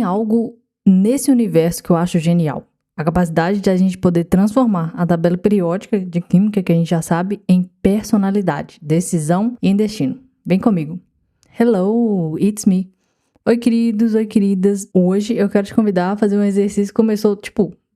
algo nesse universo que eu acho genial. A capacidade de a gente poder transformar a tabela periódica de química, que a gente já sabe, em personalidade, decisão e em destino. Vem comigo. Hello, it's me. Oi, queridos, oi, queridas. Hoje eu quero te convidar a fazer um exercício que começou,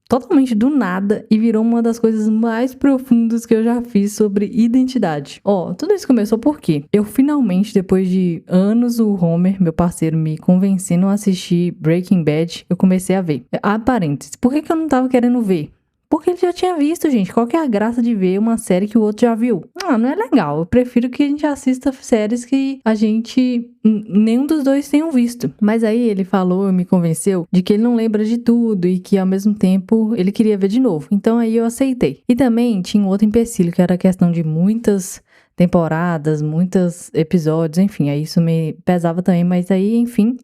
totalmente do nada e virou uma das coisas mais profundas que eu já fiz sobre identidade. Tudo isso começou porque eu finalmente, depois de anos, o Homer, meu parceiro, me convencendo a assistir Breaking Bad, eu comecei a ver. Parênteses, por que eu não tava querendo ver? Porque ele já tinha visto, gente. Qual que é a graça de ver uma série que o outro já viu? Não é legal. Eu prefiro que a gente assista séries que a gente... nenhum dos dois tenham visto. Mas aí ele falou, me convenceu, de que ele não lembra de tudo e que ao mesmo tempo ele queria ver de novo. Então aí eu aceitei. E também tinha um outro empecilho, que era a questão de muitas temporadas, muitos episódios, enfim. Aí isso me pesava também, mas aí, enfim,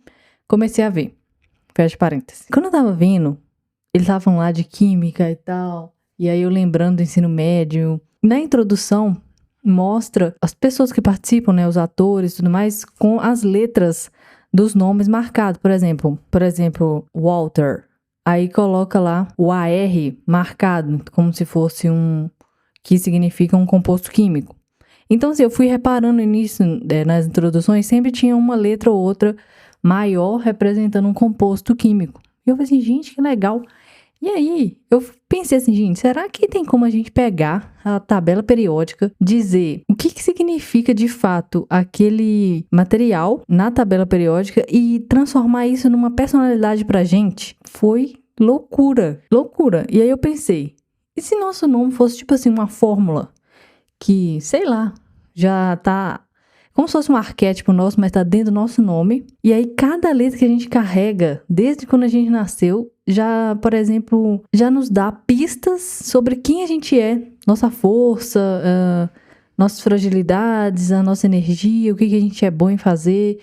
comecei a ver. Fecha parênteses. Quando eu tava vendo... eles estavam lá de química e tal. E aí eu lembrando do ensino médio. Na introdução, mostra as pessoas que participam, né? Os atores e tudo mais, com as letras dos nomes marcados. Por exemplo, Walter. Aí coloca lá o AR marcado, como se fosse que significa um composto químico. Então, assim, eu fui reparando nisso, nas introduções, sempre tinha uma letra ou outra maior representando um composto químico. E eu falei assim, gente, que legal. E aí, eu pensei assim, gente, será que tem como a gente pegar a tabela periódica, dizer o que significa de fato aquele material na tabela periódica e transformar isso numa personalidade pra gente? Foi loucura, loucura. E aí eu pensei, e se nosso nome fosse uma fórmula que, sei lá, já tá... como se fosse um arquétipo nosso, mas tá dentro do nosso nome. E aí, cada letra que a gente carrega, desde quando a gente nasceu, já, por exemplo, já nos dá pistas sobre quem a gente é. Nossa força, nossas fragilidades, a nossa energia, o que a gente é bom em fazer,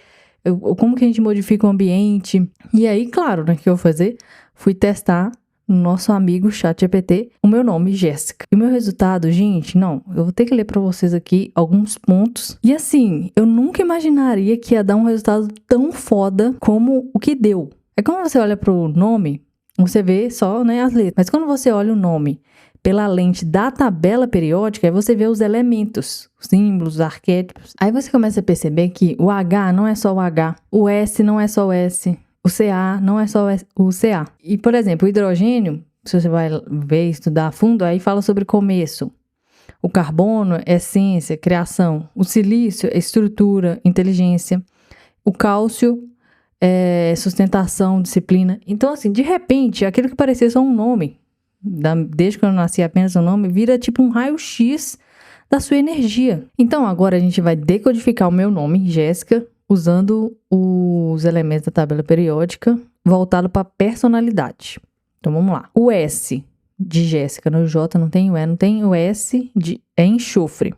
como que a gente modifica o ambiente. E aí, claro, né, o que eu vou fazer? Fui testar no nosso amigo ChatGPT, o meu nome, Jéssica. E o meu resultado, gente, eu vou ter que ler pra vocês aqui alguns pontos. E assim, eu nunca imaginaria que ia dar um resultado tão foda como o que deu. É como você olha pro nome, você vê só, né, as letras. Mas quando você olha o nome pela lente da tabela periódica, aí você vê os elementos, os símbolos, os arquétipos. Aí você começa a perceber que o H não é só o H, o S não é só o S, o Ca não é só o Ca. E, por exemplo, o hidrogênio, se você vai ver, estudar a fundo, aí fala sobre começo. O carbono é essência, criação. O silício é estrutura, inteligência. O cálcio é sustentação, disciplina. Então, assim, de repente, aquilo que parecia só um nome, desde que eu nasci apenas um nome, vira tipo um raio-x da sua energia. Então, agora a gente vai decodificar o meu nome, Jéssica, usando os elementos da tabela periódica voltado para personalidade. Então, vamos lá. O S de Jéssica, no J não tem o E, não tem o S, é enxofre.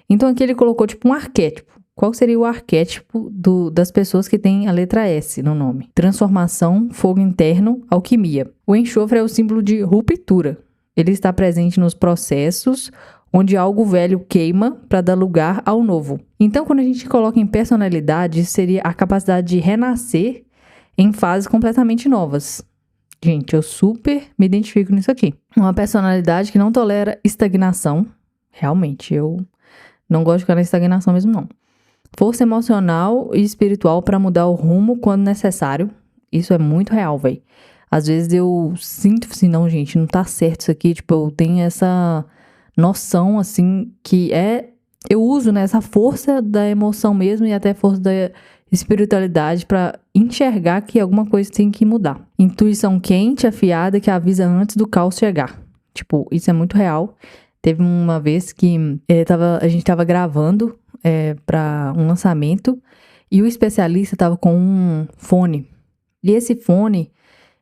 Então, aqui ele colocou um arquétipo. Qual seria o arquétipo das pessoas que têm a letra S no nome? Transformação, fogo interno, alquimia. O enxofre é o símbolo de ruptura. Ele está presente nos processos onde algo velho queima para dar lugar ao novo. Então, quando a gente coloca em personalidade, seria a capacidade de renascer em fases completamente novas. Gente, eu super me identifico nisso aqui. Uma personalidade que não tolera estagnação. Realmente, eu não gosto de ficar na estagnação mesmo, não. Força emocional e espiritual para mudar o rumo quando necessário. Isso é muito real, velho. Às vezes eu sinto assim, não, gente, não tá certo isso aqui. Eu tenho essa noção, assim, que eu uso, né, essa força da emoção mesmo e até força da espiritualidade para enxergar que alguma coisa tem que mudar. Intuição quente, afiada, que avisa antes do caos chegar. Isso é muito real. Teve uma vez que a gente tava gravando para um lançamento e o especialista tava com um fone. E esse fone,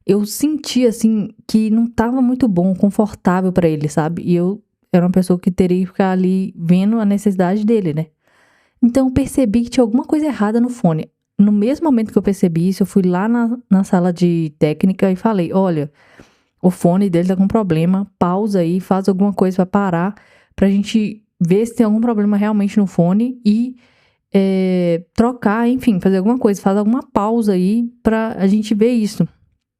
eu senti, assim, que não tava muito bom, confortável para ele, sabe? E eu era uma pessoa que teria que ficar ali vendo a necessidade dele, né? Então, eu percebi que tinha alguma coisa errada no fone. No mesmo momento que eu percebi isso, eu fui lá na sala de técnica e falei, olha, o fone dele tá com problema, pausa aí, faz alguma coisa pra parar, pra gente ver se tem algum problema realmente no fone e trocar, enfim, fazer alguma coisa, faz alguma pausa aí pra a gente ver isso.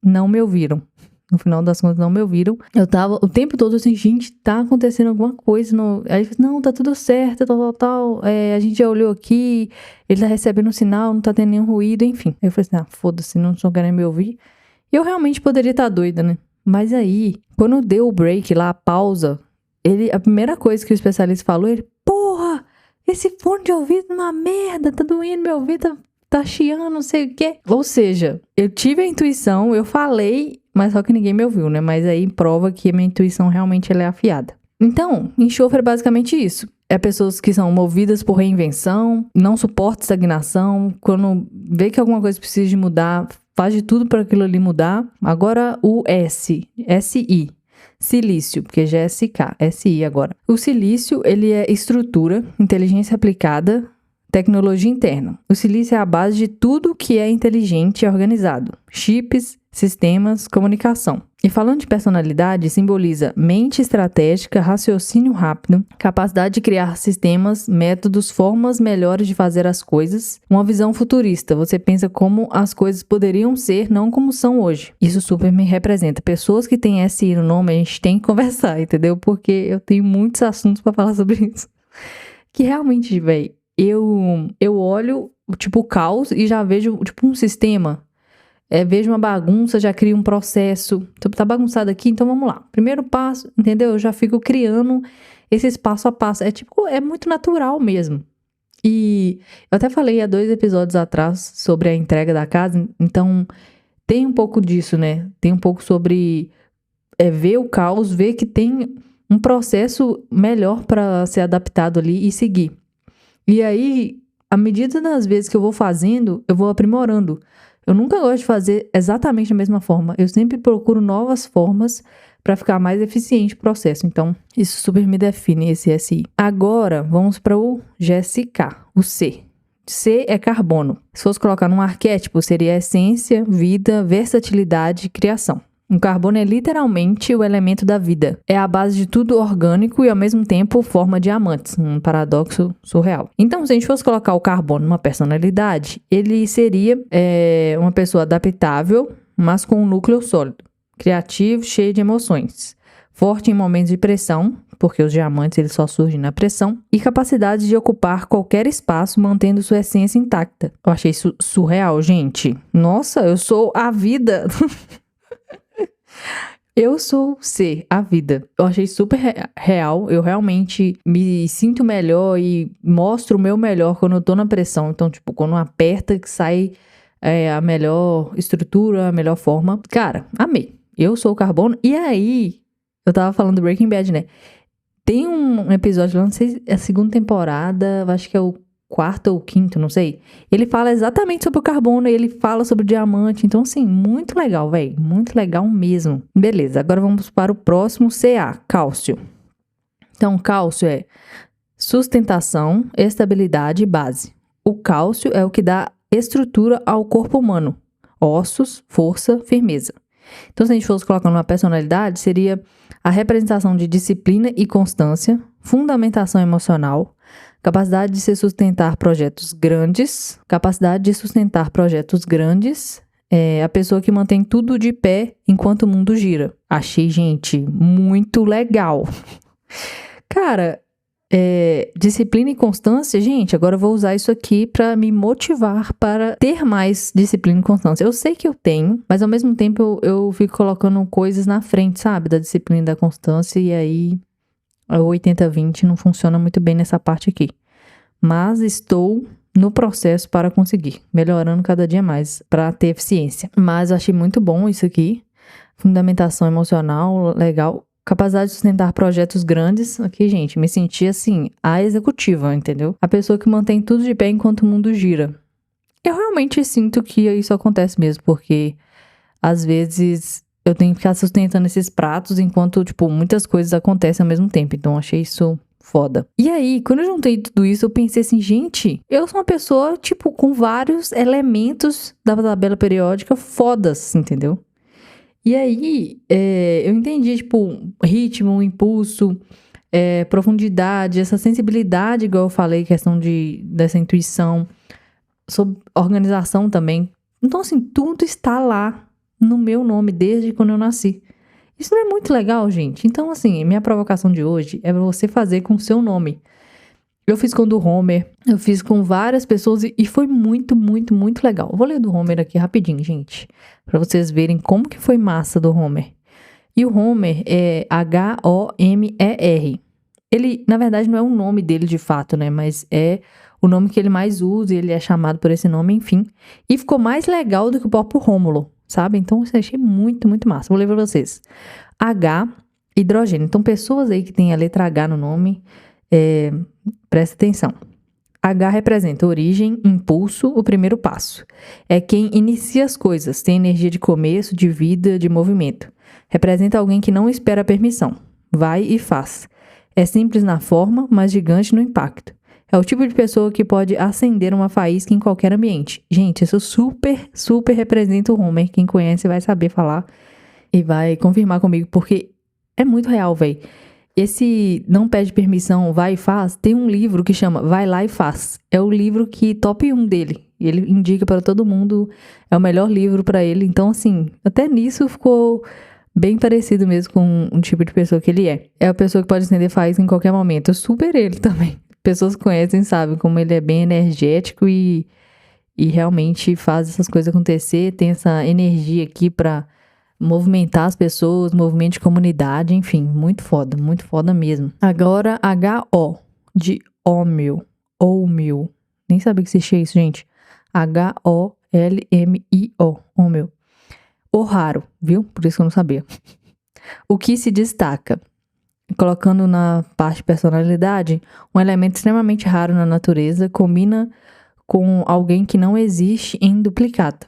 Não me ouviram. No final das contas, não me ouviram. Eu tava o tempo todo assim, gente, tá acontecendo alguma coisa. Aí eu falei, não, tá tudo certo, tal. A gente já olhou aqui, ele tá recebendo um sinal, não tá tendo nenhum ruído, enfim. Aí eu falei assim, foda-se, não estão querendo me ouvir. Eu realmente poderia estar doida, né? Mas aí, quando deu o break lá, a pausa, a primeira coisa que o especialista falou, ele, porra, esse fone de ouvido é uma merda, tá doendo meu ouvido, tá chiando, não sei o quê. Ou seja, eu tive a intuição, eu falei, mas só que ninguém me ouviu, né? Mas aí prova que a minha intuição realmente ela é afiada. Então, enxofre é basicamente isso. É pessoas que são movidas por reinvenção, não suporta estagnação, quando vê que alguma coisa precisa de mudar, faz de tudo para aquilo ali mudar. Agora o SI, silício, porque já é SK, SI agora. O silício, ele é estrutura, inteligência aplicada, tecnologia interna. O silício é a base de tudo que é inteligente e organizado. Chips, sistemas, comunicação. E falando de personalidade, simboliza mente estratégica, raciocínio rápido, capacidade de criar sistemas, métodos, formas melhores de fazer as coisas, uma visão futurista. Você pensa como as coisas poderiam ser, não como são hoje. Isso super me representa. Pessoas que têm SI no nome, a gente tem que conversar, entendeu? Porque eu tenho muitos assuntos para falar sobre isso. Que realmente, velho, eu olho, tipo, o caos e já vejo, tipo, um sistema. Vejo uma bagunça, já crio um processo. Tá bagunçado aqui, então vamos lá. Primeiro passo, entendeu? Eu já fico criando esses passo a passo. É muito natural mesmo. E eu até falei há 2 episódios atrás sobre a entrega da casa. Então, tem um pouco disso, né? Tem um pouco sobre ver o caos, ver que tem um processo melhor para ser adaptado ali e seguir. E aí, à medida das vezes que eu vou fazendo, eu vou aprimorando. Eu nunca gosto de fazer exatamente da mesma forma. Eu sempre procuro novas formas para ficar mais eficiente o processo. Então, isso super me define, esse SI. Agora, vamos para o GSK, o C. C é carbono. Se fosse colocar num arquétipo, seria essência, vida, versatilidade e criação. O carbono é literalmente o elemento da vida. É a base de tudo orgânico e, ao mesmo tempo, forma diamantes. Um paradoxo surreal. Então, se a gente fosse colocar o carbono numa personalidade, ele seria uma pessoa adaptável, mas com um núcleo sólido. Criativo, cheio de emoções. Forte em momentos de pressão, porque os diamantes eles só surgem na pressão. E capacidade de ocupar qualquer espaço, mantendo sua essência intacta. Eu achei isso surreal, gente. Nossa, eu sou a vida... Eu sou C, a vida. Eu achei super real. Eu realmente me sinto melhor e mostro o meu melhor quando eu tô na pressão. Então, tipo, quando aperta que sai a melhor estrutura, a melhor forma. Cara, amei. Eu sou o carbono. E aí, eu tava falando do Breaking Bad, né? Tem um episódio lá, não sei se é a 2ª temporada, acho que é o 4º ou 5º, não sei. Ele fala exatamente sobre o carbono e ele fala sobre o diamante. Então, assim, muito legal, velho. Muito legal mesmo. Beleza, agora vamos para o próximo CA, cálcio. Então, cálcio é sustentação, estabilidade e base. O cálcio é o que dá estrutura ao corpo humano. Ossos, força, firmeza. Então, se a gente fosse colocar numa personalidade, seria a representação de disciplina e constância, fundamentação emocional, capacidade de se sustentar projetos grandes, a pessoa que mantém tudo de pé enquanto o mundo gira. Achei, gente, muito legal. Cara, disciplina e constância, gente, agora eu vou usar isso aqui para me motivar para ter mais disciplina e constância. Eu sei que eu tenho, mas ao mesmo tempo eu fico colocando coisas na frente, sabe, da disciplina e da constância, e aí o 80-20 não funciona muito bem nessa parte aqui. Mas estou no processo para conseguir, melhorando cada dia mais para ter eficiência. Mas eu achei muito bom isso aqui. Fundamentação emocional, legal. Capacidade de sustentar projetos grandes. Aqui, gente, me senti assim, a executiva, entendeu? A pessoa que mantém tudo de pé enquanto o mundo gira. Eu realmente sinto que isso acontece mesmo, porque às vezes eu tenho que ficar sustentando esses pratos enquanto, tipo, muitas coisas acontecem ao mesmo tempo. Então, achei isso foda. E aí, quando eu juntei tudo isso, eu pensei assim, gente, eu sou uma pessoa, tipo, com vários elementos da tabela periódica fodas, entendeu? E aí, eu entendi, tipo, ritmo, impulso, profundidade, essa sensibilidade, igual eu falei, questão dessa intuição, sobre organização também. Então, assim, tudo está lá no meu nome desde quando eu nasci. Isso não é muito legal, gente? Então, assim, minha provocação de hoje é pra você fazer com o seu nome. Eu fiz com o do Homer, eu fiz com várias pessoas e foi muito, muito, muito legal. Eu vou ler do Homer aqui rapidinho, gente, pra vocês verem como que foi massa do Homer. E o Homer é Homer. Ele, na verdade, não é o nome dele de fato, né? Mas é o nome que ele mais usa e ele é chamado por esse nome, enfim. E ficou mais legal do que o próprio Rômulo, sabe? Então, eu achei muito, muito massa. Vou ler pra vocês. H, hidrogênio. Então, pessoas aí que têm a letra H no nome, presta atenção. H representa origem, impulso, o primeiro passo. É quem inicia as coisas, tem energia de começo, de vida, de movimento. Representa alguém que não espera permissão. Vai e faz. É simples na forma, mas gigante no impacto. É o tipo de pessoa que pode acender uma faísca em qualquer ambiente. Gente, isso super, super representa o Homer. Quem conhece vai saber falar e vai confirmar comigo, porque é muito real, véi. Esse não pede permissão, vai e faz, tem um livro que chama Vai Lá e Faz. É o livro que top 1 dele. Ele indica para todo mundo, é o melhor livro para ele. Então, assim, até nisso ficou bem parecido mesmo com um tipo de pessoa que ele é. É a pessoa que pode acender faísca em qualquer momento. Eu super ele também. Pessoas que conhecem sabem como ele é bem energético e realmente faz essas coisas acontecer. Tem essa energia aqui pra movimentar as pessoas, movimento de comunidade, enfim, muito foda mesmo. Agora, H-O, de Homil, nem sabia que existia isso, gente. H-O-L-M-I-O, Homil. O raro, viu? Por isso que eu não sabia. O que se destaca? Colocando na parte personalidade, um elemento extremamente raro na natureza combina com alguém que não existe em duplicata.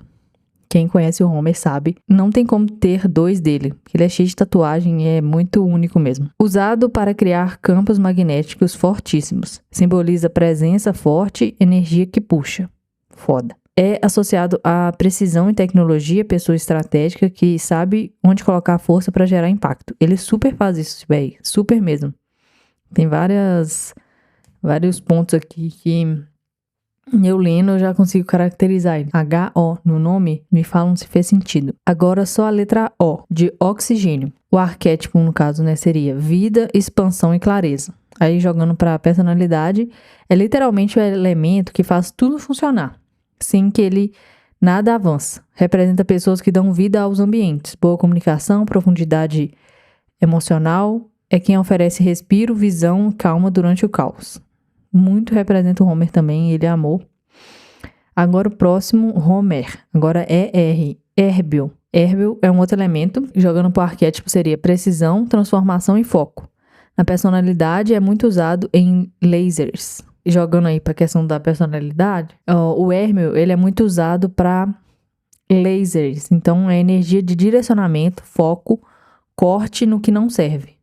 Quem conhece o Homer sabe, não tem como ter dois dele, porque ele é cheio de tatuagem e é muito único mesmo. Usado para criar campos magnéticos fortíssimos. Simboliza presença forte, energia que puxa. Foda. É associado à precisão e tecnologia, pessoa estratégica que sabe onde colocar a força para gerar impacto. Ele super faz isso, velho. Super mesmo. Tem vários pontos aqui que eu lendo eu já consigo caracterizar ele. H-O no nome, me falam se fez sentido. Agora só a letra O, de oxigênio. O arquétipo, no caso, né, seria vida, expansão e clareza. Aí jogando para a personalidade, é literalmente o elemento que faz tudo funcionar, sem que ele nada avança. Representa pessoas que dão vida aos ambientes. Boa comunicação, profundidade emocional. É quem oferece respiro, visão, calma durante o caos. Muito representa o Homer também, ele é amor. Agora o próximo, Homer. Agora é R. Hérbio. Hérbio é um outro elemento. Jogando para o arquétipo seria precisão, transformação e foco. Na personalidade é muito usado em lasers. Jogando aí para a questão da personalidade, o Hérmio, ele é muito usado para lasers. Então, é energia de direcionamento, foco, corte no que não serve.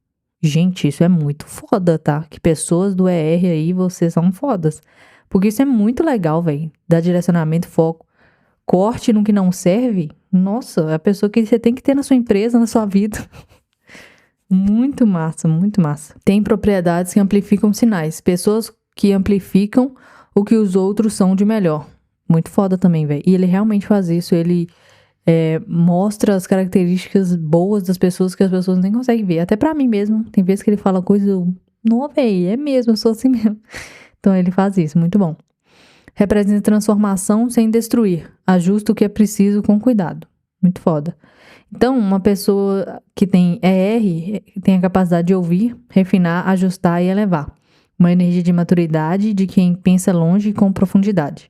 Gente, isso é muito foda, tá? Que pessoas do ER aí, vocês são fodas. Porque isso é muito legal, velho. Dar direcionamento, foco, corte no que não serve. Nossa, é a pessoa que você tem que ter na sua empresa, na sua vida. Muito massa, muito massa. Tem propriedades que amplificam sinais. Pessoas que amplificam o que os outros são de melhor. Muito foda também, velho. E ele realmente faz isso. Ele mostra as características boas das pessoas que as pessoas nem conseguem ver. Até pra mim mesmo. Tem vezes que ele fala coisa... Não, velho, é mesmo, eu sou assim mesmo. Então ele faz isso, muito bom. Representa transformação sem destruir. Ajusta o que é preciso com cuidado. Muito foda. Então, uma pessoa que tem ER tem a capacidade de ouvir, refinar, ajustar e elevar. Uma energia de maturidade de quem pensa longe e com profundidade.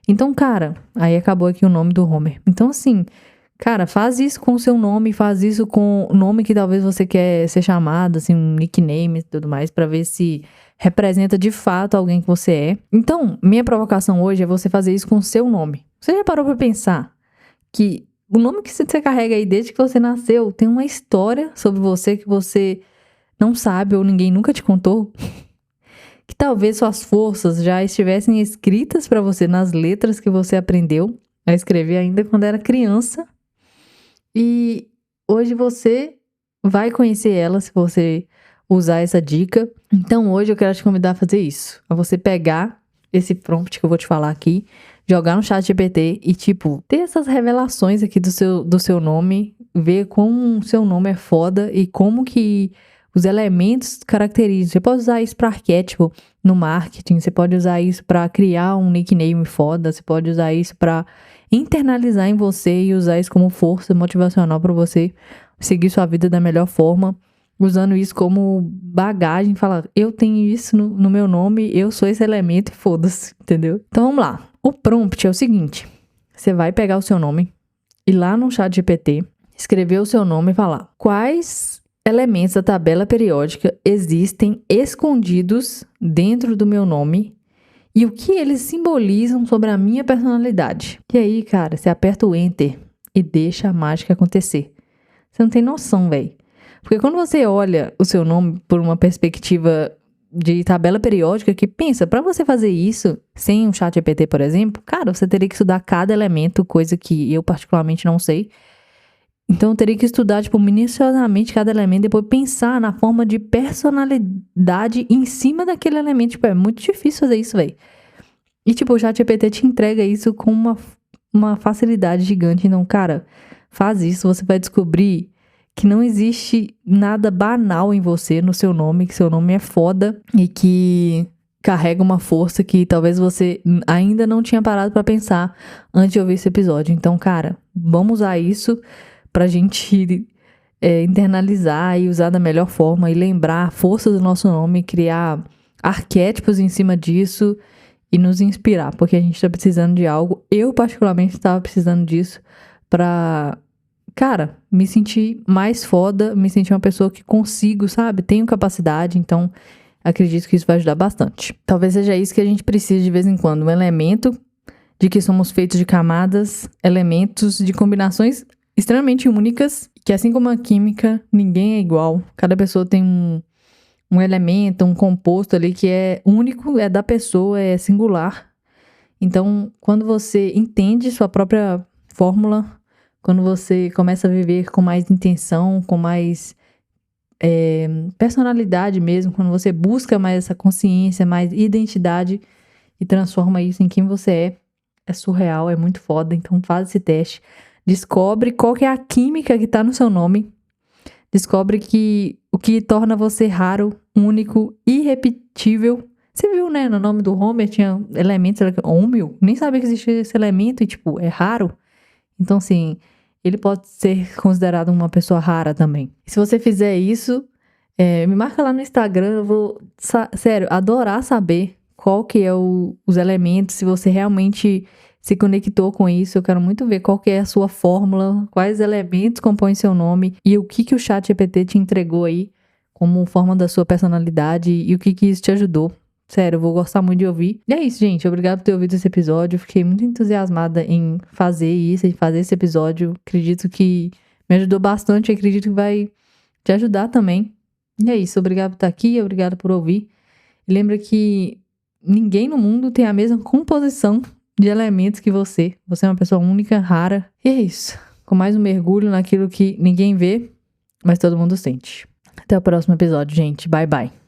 Então, cara, aí acabou aqui o nome do Homer. Então, assim, cara, faz isso com o seu nome, faz isso com o nome que talvez você quer ser chamado, assim, um nickname e tudo mais, pra ver se representa de fato alguém que você é. Então, minha provocação hoje é você fazer isso com o seu nome. Você já parou pra pensar que o nome que você carrega aí desde que você nasceu tem uma história sobre você que você não sabe ou ninguém nunca te contou? Que talvez suas forças já estivessem escritas para você nas letras que você aprendeu a escrever ainda quando era criança. E hoje você vai conhecer ela se você usar essa dica. Então hoje eu quero te convidar a fazer isso. A você pegar esse prompt que eu vou te falar aqui, jogar no ChatGPT e, tipo, ter essas revelações aqui do seu nome, ver como o seu nome é foda e como que os elementos caracterizam. Você pode usar isso para arquétipo no marketing, você pode usar isso para criar um nickname foda, você pode usar isso para internalizar em você e usar isso como força motivacional para você seguir sua vida da melhor forma, usando isso como bagagem, falar, eu tenho isso no meu nome, eu sou esse elemento e foda-se, entendeu? Então vamos lá. O prompt é o seguinte, você vai pegar o seu nome, ir lá no ChatGPT, escrever o seu nome e falar quais elementos da tabela periódica existem escondidos dentro do meu nome e o que eles simbolizam sobre a minha personalidade. E aí, cara, você aperta o Enter e deixa a mágica acontecer. Você não tem noção, velho. Porque quando você olha o seu nome por uma perspectiva de tabela periódica, que pensa, para você fazer isso sem um ChatGPT, por exemplo, cara, você teria que estudar cada elemento, coisa que eu particularmente não sei. Então, eu teria que estudar, tipo, minuciosamente cada elemento, depois pensar na forma de personalidade em cima daquele elemento. Tipo, é muito difícil fazer isso, velho. E, tipo, o ChatGPT te entrega isso com uma facilidade gigante. Então, cara, faz isso, você vai descobrir que não existe nada banal em você, no seu nome, que seu nome é foda e que carrega uma força que talvez você ainda não tinha parado pra pensar antes de ouvir esse episódio. Então, cara, vamos usar isso pra gente internalizar e usar da melhor forma e lembrar a força do nosso nome, criar arquétipos em cima disso e nos inspirar, porque a gente tá precisando de algo. Eu, particularmente, estava precisando disso pra, cara, me sentir mais foda, me sentir uma pessoa que consigo, sabe? Tenho capacidade, então acredito que isso vai ajudar bastante. Talvez seja isso que a gente precisa de vez em quando, um elemento de que somos feitos de camadas, elementos de combinações extremamente únicas, que assim como a química, ninguém é igual. Cada pessoa tem um elemento, um composto ali que é único, é da pessoa, é singular. Então, quando você entende sua própria fórmula, quando você começa a viver com mais intenção, com mais personalidade mesmo, quando você busca mais essa consciência, mais identidade e transforma isso em quem você é surreal, é muito foda. Então faz esse teste, descobre qual que é a química que tá no seu nome, descobre que o que torna você raro, único, irrepetível. Você viu, né, no nome do Homer tinha elementos, Homil, nem sabia que existia esse elemento e tipo, é raro. Então assim, ele pode ser considerado uma pessoa rara também. Se você fizer isso, me marca lá no Instagram, eu vou, sério, adorar saber qual que é os elementos, se você realmente se conectou com isso. Eu quero muito ver qual que é a sua fórmula, quais elementos compõem seu nome e o que o ChatGPT te entregou aí como forma da sua personalidade e o que isso te ajudou. Sério, eu vou gostar muito de ouvir. E é isso, gente. Obrigado por ter ouvido esse episódio. Eu fiquei muito entusiasmada em fazer isso, em fazer esse episódio. Acredito que me ajudou bastante. Acredito que vai te ajudar também. E é isso. Obrigado por estar aqui. Obrigado por ouvir. E lembra que ninguém no mundo tem a mesma composição de elementos que você. Você é uma pessoa única, rara. E é isso. Com mais um mergulho naquilo que ninguém vê, mas todo mundo sente. Até o próximo episódio, gente. Bye, bye.